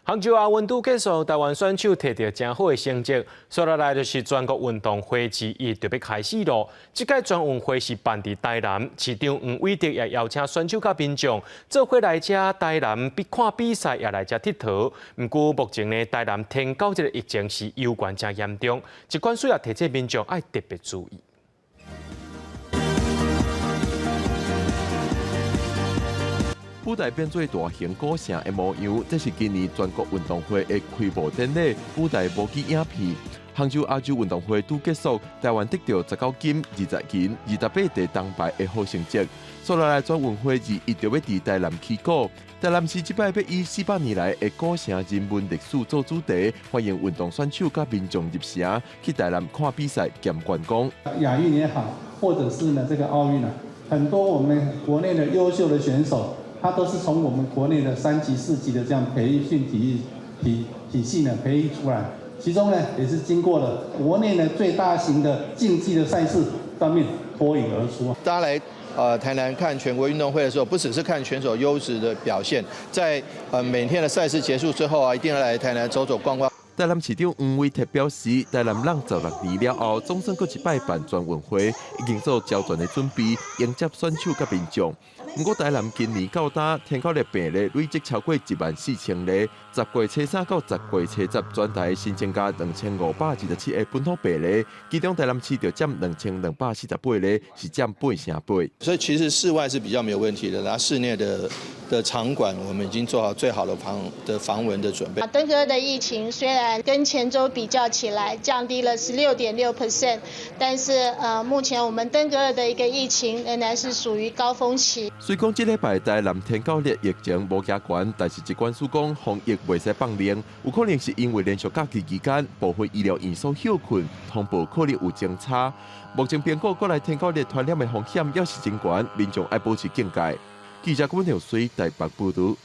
杭州亚运都结束，台湾选手摕到真好的成绩。接下来就是全国运动会之一就要开始咯。这届全运会是办伫台南，市长黄伟哲也邀请选手甲民众做伙来遮台南看比赛，也来遮佚佗。不过目前呢，台南天狗这个疫情是攸关真严重，这款需要提醒民众爱特别注意。 舞台变做大型古城的模样，这是今年全国运动会的开幕典礼。舞台无记影片，杭州亚洲运动会都结束，台湾得到19金、20银、28块铜牌的好成绩。接下来全运会日一定要伫台南起鼓。台南市这摆要以400年来的古城人文历史做主题，欢迎运动选手甲民众入城去台南看比赛兼观光。亚运也好，或者是呢这个奥运啊，很多我们国内的优秀的选手。 他都是从我们国内的3级、4级的这样培训体系呢培育出来，其中呢也是经过了国内的最大型的竞技的赛事上面脱颖而出。大家来台南看全国运动会的时候，不只是看选手优质的表现，在每天的赛事结束之后啊，一定要来台南走走逛逛。 台南市长黄伟哲表示，台南人16年了后，总算搁一摆办全运会，已经做焦全的准备，迎接选手甲民众。不过，台南今年到今天口列病例累积超过14000例，10月初3到10月初10，全台新增加2527个本土病例，其中台南市就占2248例，是占8成8。所以其实室外是比较没有问题的，然后室内的场馆，我们已经做好最好的防蚊的准备。登革热的疫情虽然跟前周比较起来降低了16.6%，但是目前我们登革热的一个疫情仍然是属于高峰期。 虽讲这礼拜台南天狗热疫情无加悬，但是疾管署讲防疫袂使放零，有可能是因为连续假期期间部分医疗因素休困，通报可能有增差。目前评估过来天狗热传染的风险也是真悬，民众爱保持警戒。记者郭文条随台北报道。